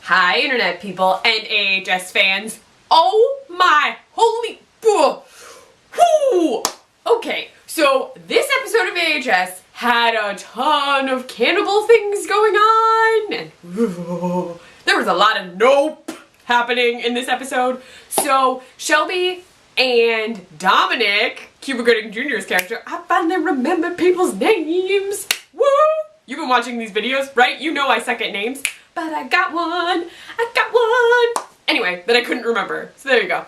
Hi internet people and AHS fans. Oh my holy whoo. Okay, so this episode of AHS had a ton of cannibal things going on and there was a lot of nope happening in this episode. So Shelby and Dominic, Cuba Gooding Jr.'s character, I finally remembered people's names. Woo! You've been watching these videos, right? You know I suck at names. But I got one! Anyway, that I couldn't remember. So there you go.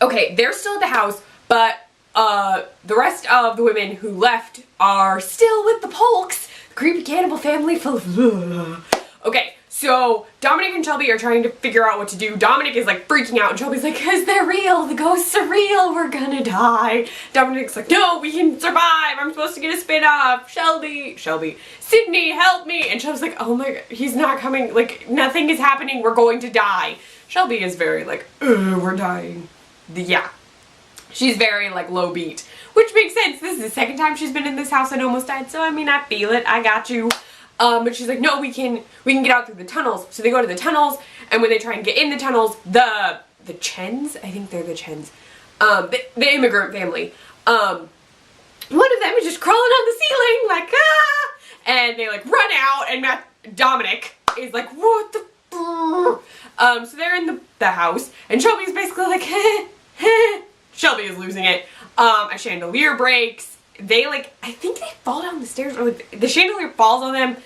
Okay, they're still at the house, but the rest of the women who left are still with the Polks. The creepy cannibal family full of... Okay, so Dominic and Shelby are trying to figure out what to do. Dominic is like freaking out and Shelby's like, "Cause they're real, the ghosts are real, we're gonna die." Dominic's like, "No, we can survive, I'm supposed to get a spin-off. Shelby, Sydney, help me." And Shelby's like, "Oh my god, he's not coming, like nothing is happening, we're going to die." Shelby is very like, we're dying. Yeah. She's very like low beat, which makes sense. This is the second time she's been in this house and almost died, so I mean, I feel it, I got you. But she's like, "No, we can get out through the tunnels." So they go to the tunnels, and when they try and get in the tunnels, the Chens, I think they're the Chens, the immigrant family, one of them is just crawling on the ceiling, like, ah! And they like run out, and Dominic is like, "What the f-?" So they're in the house, and Shelby's basically like, Shelby is losing it. A chandelier breaks. They like, I think they fall down the stairs, or like the chandelier falls on them.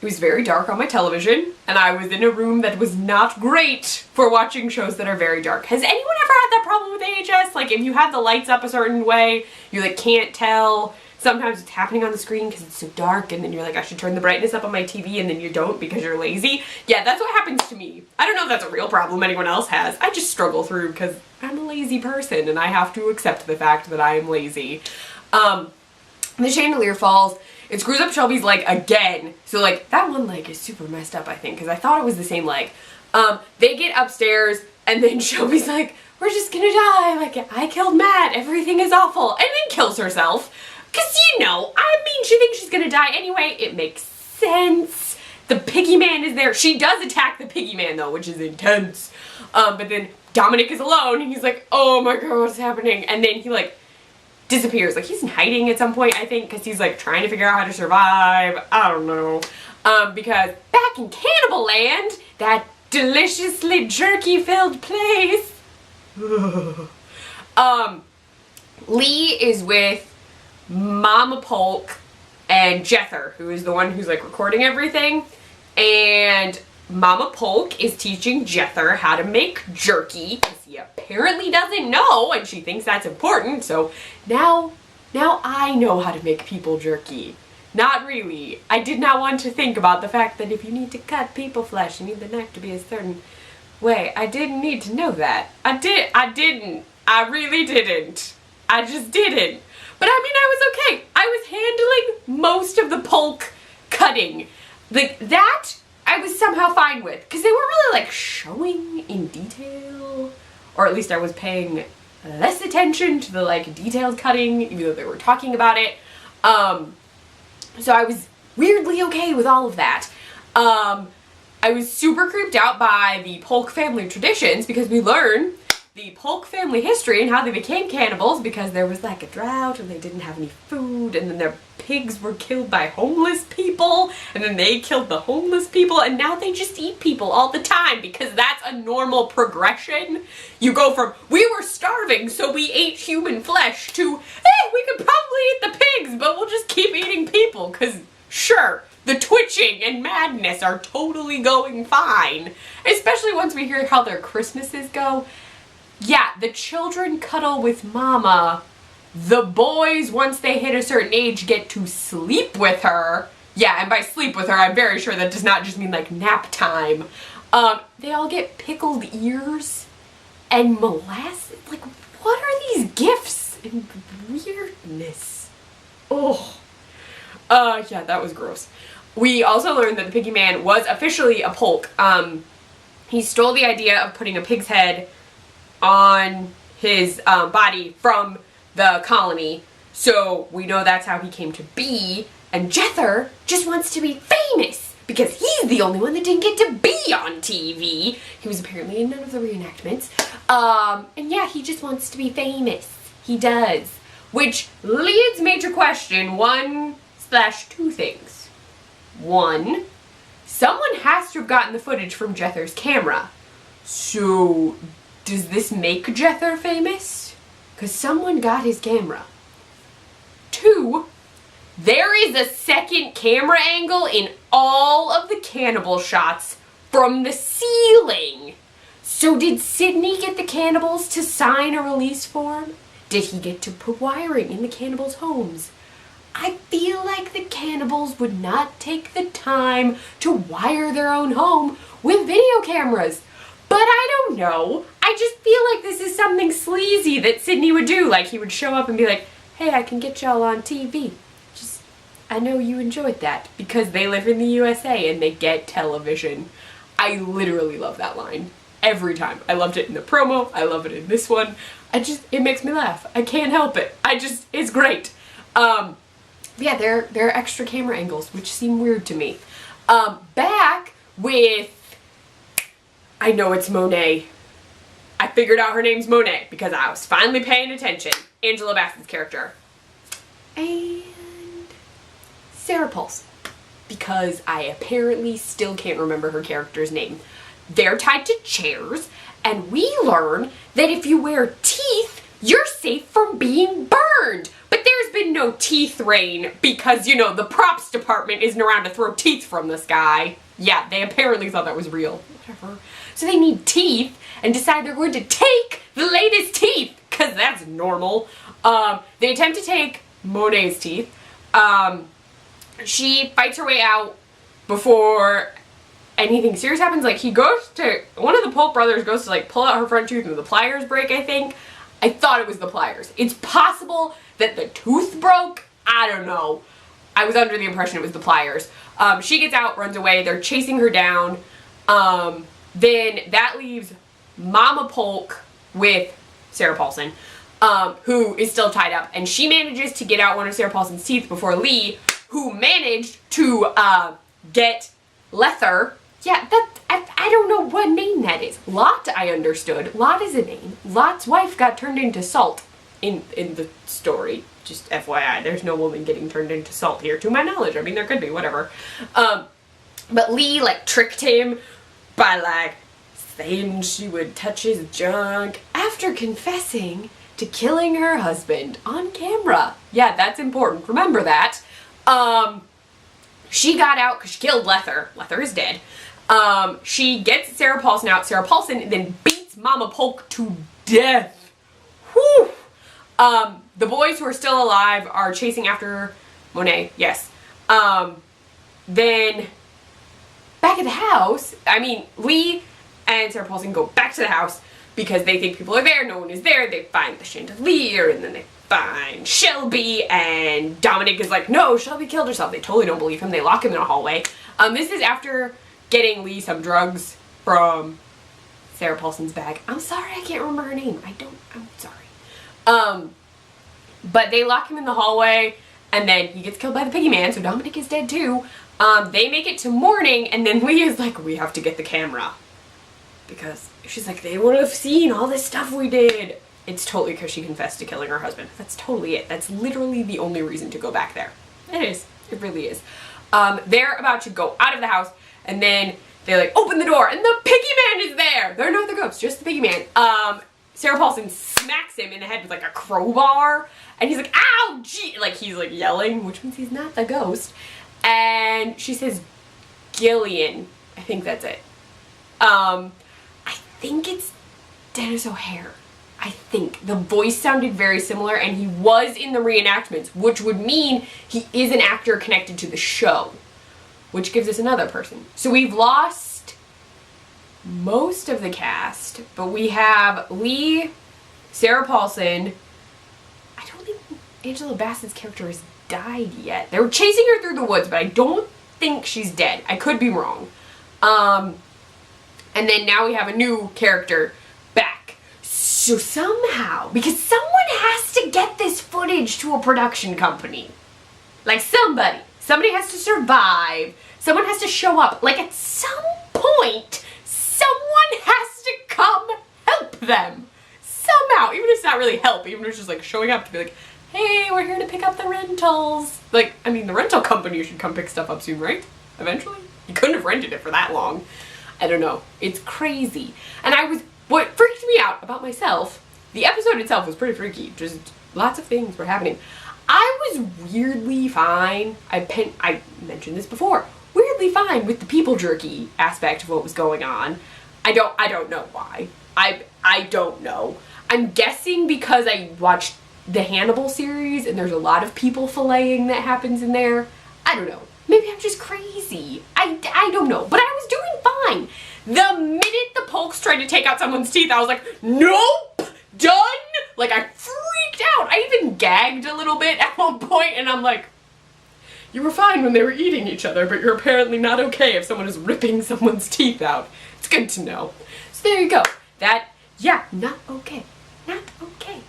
It was very dark on my television, and I was in a room that was not great for watching shows that are very dark. Has anyone ever had that problem with AHS? Like, if you have the lights up a certain way, you like can't tell sometimes it's happening on the screen because it's so dark, and then you're like, I should turn the brightness up on my TV, and then you don't because you're lazy. Yeah, that's what happens to me. I don't know if that's a real problem anyone else has. I just struggle through because I'm a lazy person, and I have to accept the fact that I am lazy. The chandelier falls. It screws up Shelby's leg again. So like that one leg is super messed up, I think, because I thought it was the same leg. They get upstairs and then Shelby's like, "We're just gonna die. Like, I killed Matt. Everything is awful." And then kills herself. Cause you know, I mean, she thinks she's gonna die anyway. It makes sense. The Piggy Man is there. She does attack the Piggy Man though, which is intense. But then Dominic is alone and he's like, "Oh my god, what's happening?" And then he like disappears. Like, he's in hiding at some point, I think, because he's like trying to figure out how to survive. I don't know. Because back in Cannibal Land, that deliciously jerky-filled place, Lee is with Mama Polk and Jether, who is the one who's like recording everything, and Mama Polk is teaching Jether how to make jerky, because he apparently doesn't know, and she thinks that's important, so now I know how to make people jerky. Not really. I did not want to think about the fact that if you need to cut people flesh, you need the knife to be a certain way. I didn't need to know that. I didn't. I really didn't. I just didn't. But I mean, I was okay. I was handling most of the Polk cutting. Like, that I was somehow fine with, because they weren't really like showing in detail, or at least I was paying less attention to the like detailed cutting, even though they were talking about it. So I was weirdly okay with all of that. I was super creeped out by the Polk family traditions, because we learn the Polk family history and how they became cannibals because there was like a drought and they didn't have any food, and then their pigs were killed by homeless people, and then they killed the homeless people, and now they just eat people all the time because that's a normal progression. You go from, we were starving so we ate human flesh, to, hey, we could probably eat the pigs but we'll just keep eating people because sure, the twitching and madness are totally going fine. Especially once we hear how their Christmases go. Yeah, the children cuddle with Mama. The boys, once they hit a certain age, get to sleep with her. Yeah, and by sleep with her, I'm very sure that does not just mean like nap time. They all get pickled ears and molasses. Like, what are these gifts and weirdness? Oh. Yeah, that was gross. We also learned that the Piggy Man was officially a Polk. He stole the idea of putting a pig's head on his body from the colony, so we know that's how he came to be. And Jether just wants to be famous because he's the only one that didn't get to be on TV. He was apparently in none of the reenactments. And yeah, he just wants to be famous. He does. Which leads me to question 1/2 things. One, someone has to have gotten the footage from Jether's camera. So, does this make Jether famous? Because someone got his camera. Two, there is a second camera angle in all of the cannibal shots from the ceiling. So did Sydney get the cannibals to sign a release form? Did he get to put wiring in the cannibals' homes? I feel like the cannibals would not take the time to wire their own home with video cameras. But I don't know. I just feel like this is something sleazy that Sydney would do. Like he would show up and be like, hey, I can get y'all on TV. Just, I know you enjoyed that because they live in the USA and they get television. I literally love that line every time. I loved it in the promo. I love it in this one. It makes me laugh. I can't help it. It's great. Yeah, there are extra camera angles, which seem weird to me. Back with, I know it's Monet. I figured out her name's Monet because I was finally paying attention. Angela Bassett's character. And Sarah Paulson. Because I apparently still can't remember her character's name. They're tied to chairs, and we learn that if you wear teeth, you're safe from being burned. But there's been no teeth rain because, you know, the props department isn't around to throw teeth from the sky. Yeah, they apparently thought that was real. Whatever. So they need teeth and decide they're going to take the latest teeth, because that's normal. They attempt to take Monet's teeth. She fights her way out before anything serious happens. Like, one of the Polk brothers goes to, like, pull out her front tooth and the pliers break, I think. I thought it was the pliers. It's possible that the tooth broke. I don't know. I was under the impression it was the pliers. She gets out, runs away. They're chasing her down. Then that leaves Mama Polk with Sarah Paulson, who is still tied up. And she manages to get out one of Sarah Paulson's teeth before Lee, who managed to get Lether. Yeah, I don't know what name that is. Lot, I understood. Lot is a name. Lot's wife got turned into Salt in the story. Just FYI, there's no woman getting turned into Salt here, to my knowledge. I mean, there could be, whatever. But Lee, like, tricked him by, like, saying she would touch his junk after confessing to killing her husband on camera. Yeah, that's important. Remember that. She got out because she killed Lether. Lether is dead. She gets Sarah Paulson out. Sarah Paulson then beats Mama Polk to death. Whew. The boys who are still alive are chasing after Monet. Yes. Then back at the house, Lee and Sarah Paulson go back to the house because they think people are there. No one is there. They find the chandelier, and then they find Shelby, and Dominic is like, no, Shelby killed herself. They totally don't believe him. They lock him in a hallway. This is after getting Lee some drugs from Sarah Paulson's bag. I'm sorry, I can't remember her name. I'm sorry. But they lock him in the hallway, and then he gets killed by the Piggy Man, so Dominic is dead too. They make it to morning, and then Lee is like, we have to get the camera. Because she's like, they would have seen all this stuff we did. It's totally because she confessed to killing her husband. That's totally it. That's literally the only reason to go back there. It is. It really is. They're about to go out of the house, and then they, like, open the door, and the Piggy Man is there! They're not the ghosts, just the Piggy Man. Sarah Paulson smacks him in the head with, like, a crowbar, and he's like, ow, gee! Like, he's, like, yelling, which means he's not the ghost. And she says, Gillian. I think that's it. I think it's Dennis O'Hare. I think. The voice sounded very similar, and he was in the reenactments, which would mean he is an actor connected to the show, which gives us another person. So we've lost most of the cast, but we have Lee, Sarah Paulson. I don't think Angela Bassett's character has died yet. They were chasing her through the woods, but I don't think she's dead. I could be wrong. And then now we have a new character back. So somehow, because someone has to get this footage to a production company. Like somebody has to survive Someone has to show up. Like, at some point, someone has to come help them. Somehow. Even if it's not really help. Even if it's just, like, showing up to be like, hey, we're here to pick up the rentals. Like, I mean, the rental company should come pick stuff up soon, right? Eventually. You couldn't have rented it for that long. I don't know. It's crazy. And what freaked me out about myself, the episode itself was pretty freaky. Just lots of things were happening. I was weirdly fine. I mentioned this before. Weirdly fine with the people jerky aspect of what was going on. I don't know why. I don't know. I'm guessing because I watched the Hannibal series and there's a lot of people filleting that happens in there. I don't know. Maybe I'm just crazy. I don't know. But I was doing fine. The minute the Polks tried to take out someone's teeth, I was like, nope! Done! Like, I freaked out. I even gagged a little bit at one point, and I'm like, you were fine when they were eating each other, but you're apparently not okay if someone is ripping someone's teeth out. It's good to know. So there you go. Not okay. Not okay.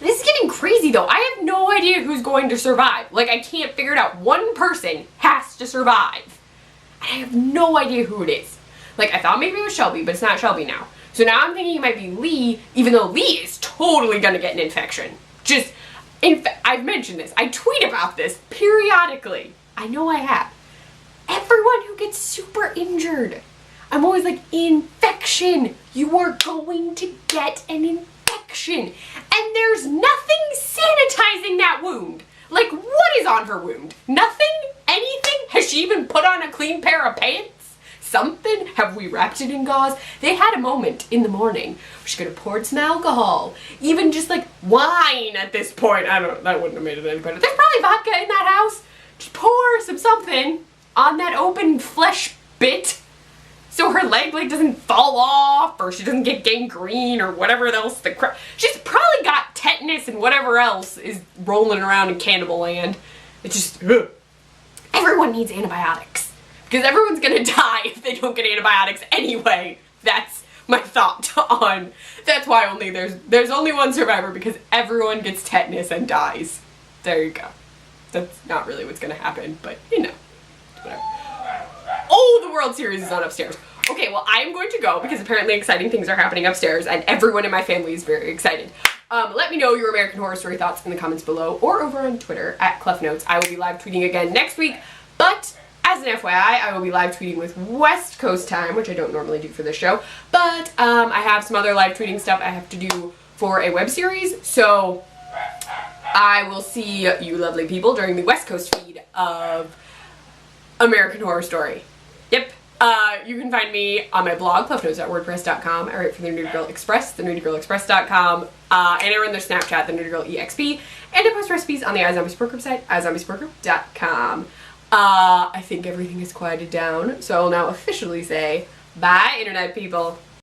This is getting crazy, though. I have no idea who's going to survive. Like, I can't figure it out. One person has to survive. And I have no idea who it is. Like, I thought maybe it was Shelby, but it's not Shelby now. So now I'm thinking it might be Lee, even though Lee is totally gonna get an infection. I've mentioned this. I tweet about this periodically. I know I have. Everyone who gets super injured, I'm always like, infection. You are going to get an infection. And there's nothing sanitizing that wound. Like, what is on her wound? Nothing? Anything? Has she even put on a clean pair of pants? Something? Have we wrapped it in gauze? They had a moment in the morning where she could have poured some alcohol. Even just like wine at this point. That wouldn't have made it any better. There's probably vodka in that house. Just pour some something on that open flesh bit so her leg doesn't fall off or she doesn't get gangrene or whatever else she's probably got tetanus and whatever else is rolling around in cannibal land. It's just, ugh. Everyone needs antibiotics. Because everyone's gonna die if they don't get antibiotics anyway. That's my thought on. That's why there's only one survivor, because everyone gets tetanus and dies. There you go. That's not really what's gonna happen, but you know, whatever. Oh, the World Series is on upstairs. Okay, well, I'm going to go because apparently exciting things are happening upstairs and everyone in my family is very excited. Let me know your American Horror Story thoughts in the comments below or over on Twitter at Kleffnotes. I will be live tweeting again next week, but as an FYI, I will be live tweeting with West Coast time, which I don't normally do for this show, but I have some other live tweeting stuff I have to do for a web series, so I will see you lovely people during the West Coast feed of American Horror Story. Yep. You can find me on my blog, kleffnotes.wordpress.com. I write for the Nerdy Girl Express, thenerdygirlexpress.com, and I run their Snapchat, the Nerdy Girl EXP, and I post recipes on the iZombie Support Group site, iZombieSupportGroup.com. I think everything is quieted down, so I'll now officially say, bye, Internet people.